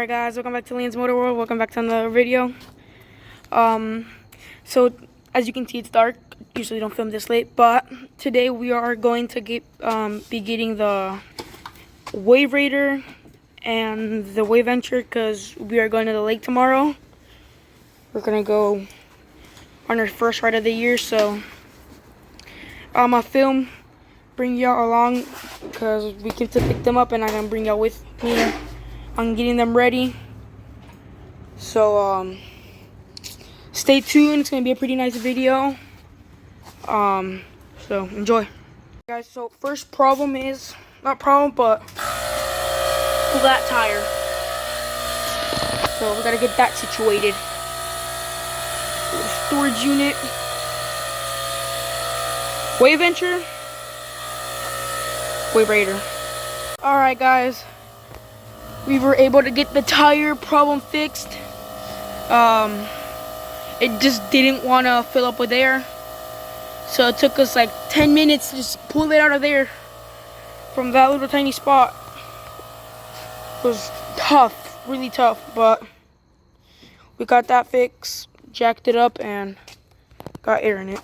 Alright guys, welcome back to Liam's Motor World. Welcome back to another video. So as you can see, it's dark. Usually don't film this late, but today we are going to be getting the Wave Raider and the Wave Venture because we are going to the lake tomorrow. We're gonna go on our first ride of the year, so I'll film, bring y'all along because we came to pick them up, and I'm gonna bring y'all with me on getting them ready. So stay tuned. It's gonna be a pretty nice video. So enjoy, guys. So first problem is not problem, but flat tire. So we gotta get that situated. Storage unit. Wave Venture, Wave Raider. Alright guys, we were able to get the tire problem fixed. It just didn't want to fill up with air, so it took us like 10 minutes to just pull it out of there from that little tiny spot. It was tough, really tough, but we got that fixed, jacked it up, and got air in it.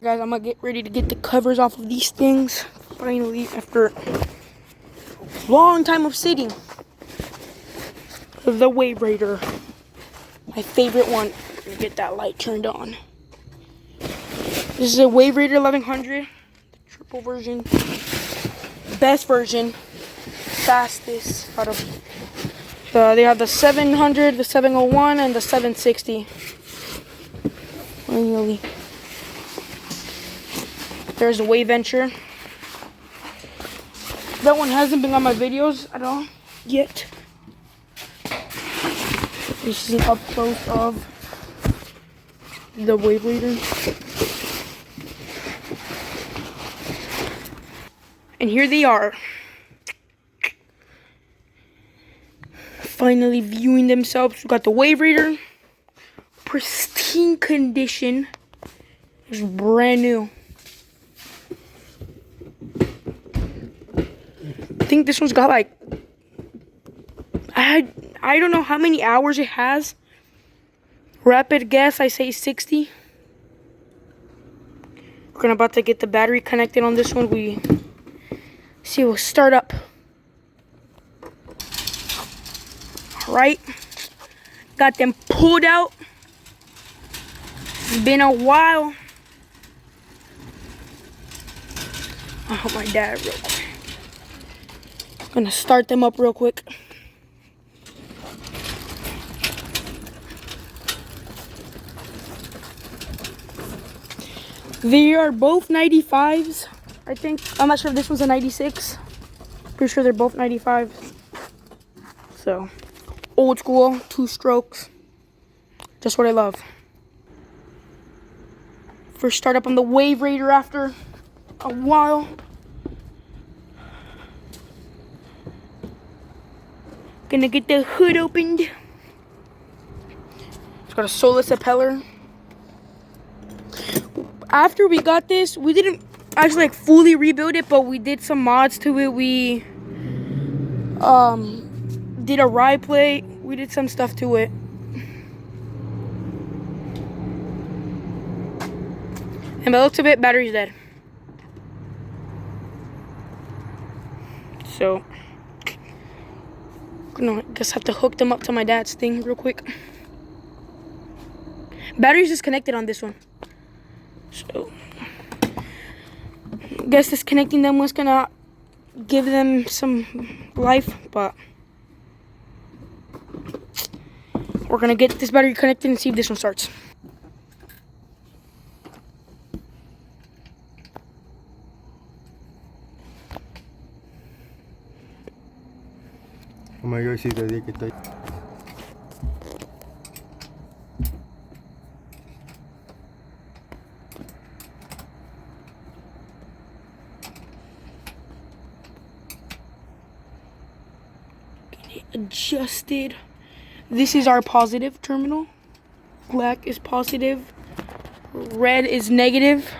Guys, I'm gonna get ready to get the covers off of these things finally after a long time of sitting. The Wave Raider, my favorite one. Let me get that light turned on. This is a Wave Raider 1100, the triple version, best version, fastest out of. They have the 700, the 701, and the 760. Really. There's a Wave Venture. That one hasn't been on my videos at all yet. This is an up close of the Wave Raider. And here they are, finally viewing themselves. We got the Wave Raider, pristine condition. It's brand new. I think this one's got like, I don't know how many hours it has. Rapid guess, I say 60. We're about to get the battery connected on this one. We'll start up. Alright. Got them pulled out. It's been a while. I'll help my dad real quick. I'm gonna start them up real quick. They are both 95s, I think. I'm not sure if this one's a 96. Pretty sure they're both 95s. So, old school, 2 strokes. Just what I love. First start up on the Wave Raider after a while. Gonna get the hood opened. It's got a Solus propeller. After we got this, we didn't actually like fully rebuild it, but we did some mods to it. We did a ride plate. We did some stuff to it. And by the looks of it, battery's dead. So I guess I have to hook them up to my dad's thing real quick. Battery's disconnected on this one. So I guess disconnecting them was gonna give them some life, but we're gonna get this battery connected and see if this one starts. Oh my gosh, tadi que estoy. Get it adjusted. This is our positive terminal. Black is positive. Red is negative.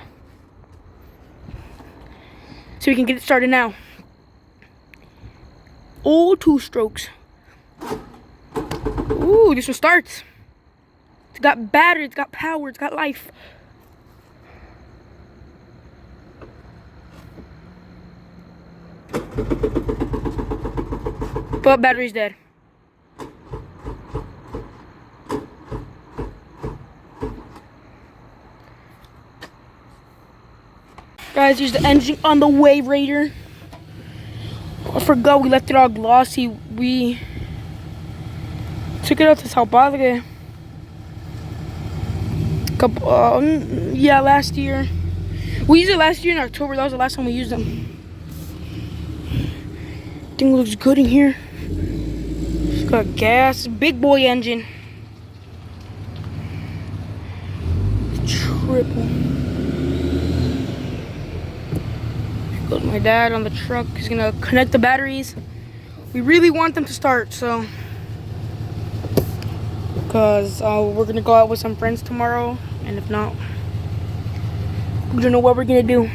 So we can get it started now. All 2 strokes. Ooh, this one starts. It's got battery, it's got power, it's got life. But battery's dead. Guys, here's the engine on the Wave Raider. I forgot we left it all glossy. We took it out to Sao Padre. Yeah, last year. We used it last year in October. That was the last time we used them. Thing looks good in here. It's got gas, big boy engine. Triple. Goes my dad on the truck. He's gonna connect the batteries. We really want them to start, so because we're gonna go out with some friends tomorrow, and if not, we don't know what we're gonna do.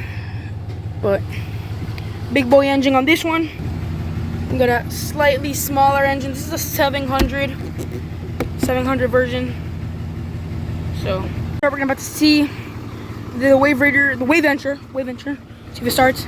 But big boy engine on this one. We got a slightly smaller engine. This is a 700 version. So we're about to see the Wave Raider, the Wave Venture. See if it starts.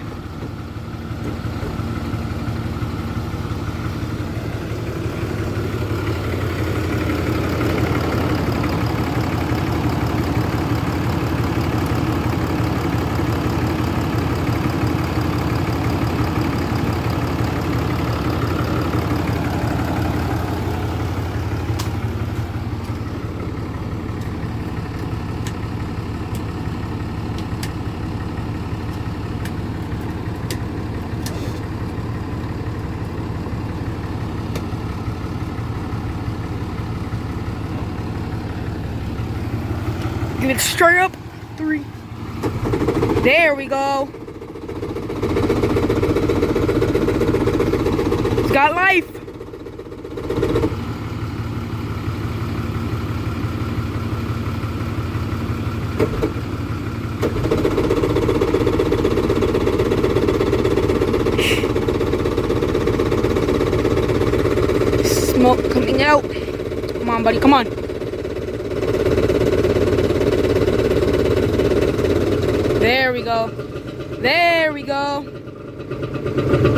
Give it straight up. 3. There we go. It's got life. Smoke coming out. Come on, buddy. Come on. There we go. There we go.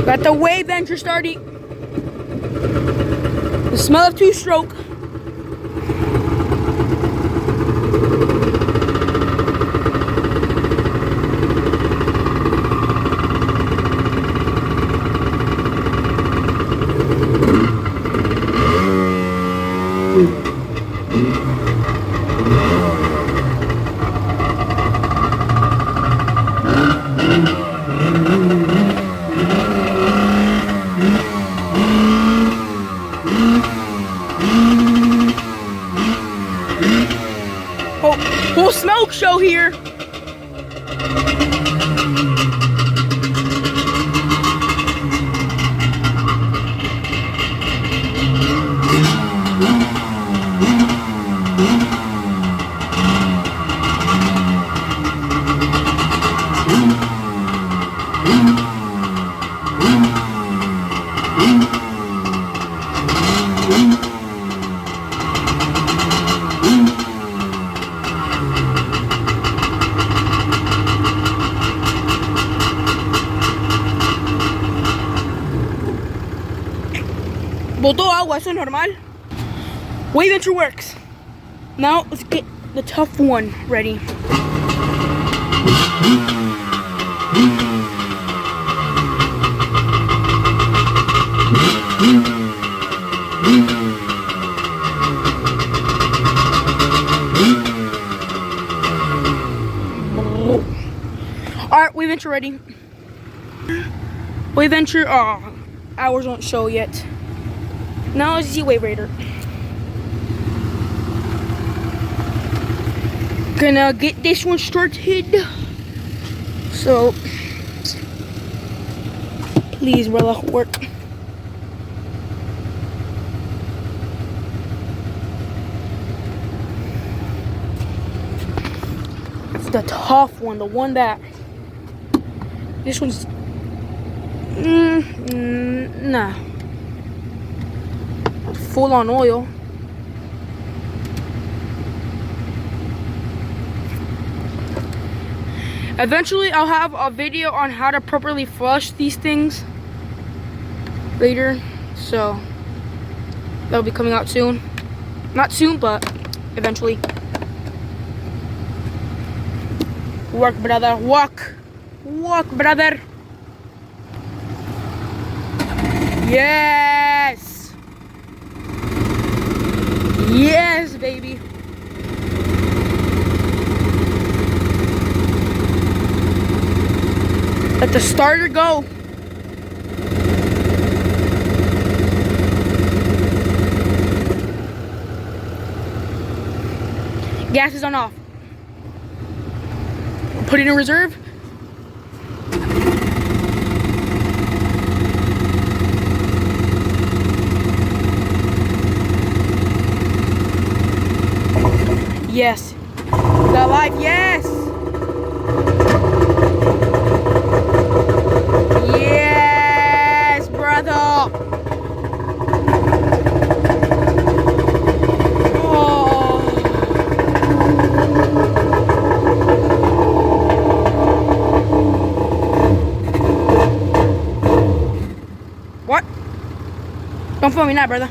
Got the Wave Venture starting. The smell of two-stroke. Whole smoke show here. Botó agua, eso es normal. Wave Venture works. Now let's get the tough one ready. Alright, Wave Venture ready. Wave Venture, hours won't show yet. Now let's see Wave Raider. Gonna get this one started. So, please, brother, work. It's the tough one, the one that. This one's. Nah. Full on oil. Eventually, I'll have a video on how to properly flush these things later. So, that'll be coming out soon. Not soon, but eventually. Work, brother, walk. Walk, brother. Yes. Yes, baby. Let the starter go. Gas is on off. Put it in reserve. Yes. The life, yes. Yes, brother. Oh. What? Don't film me now, brother.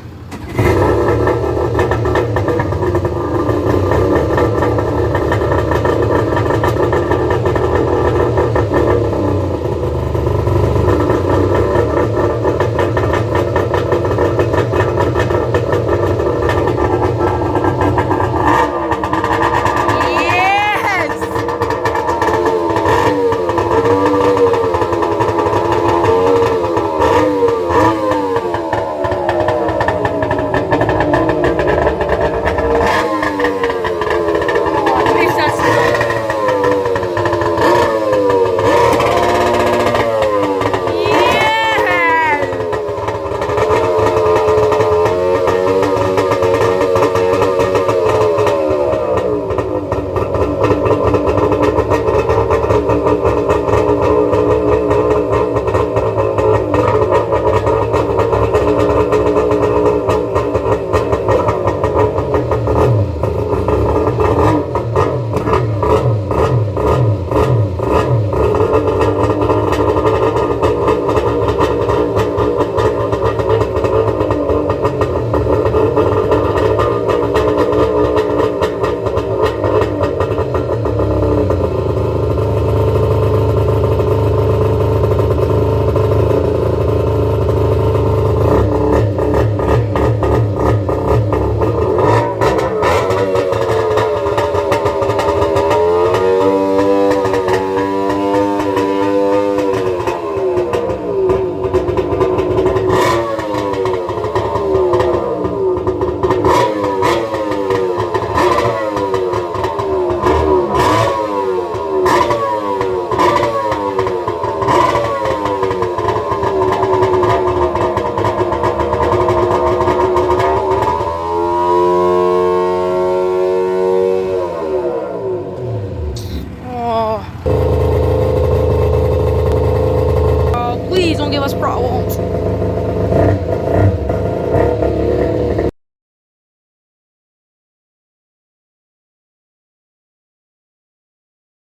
Please don't give us problems.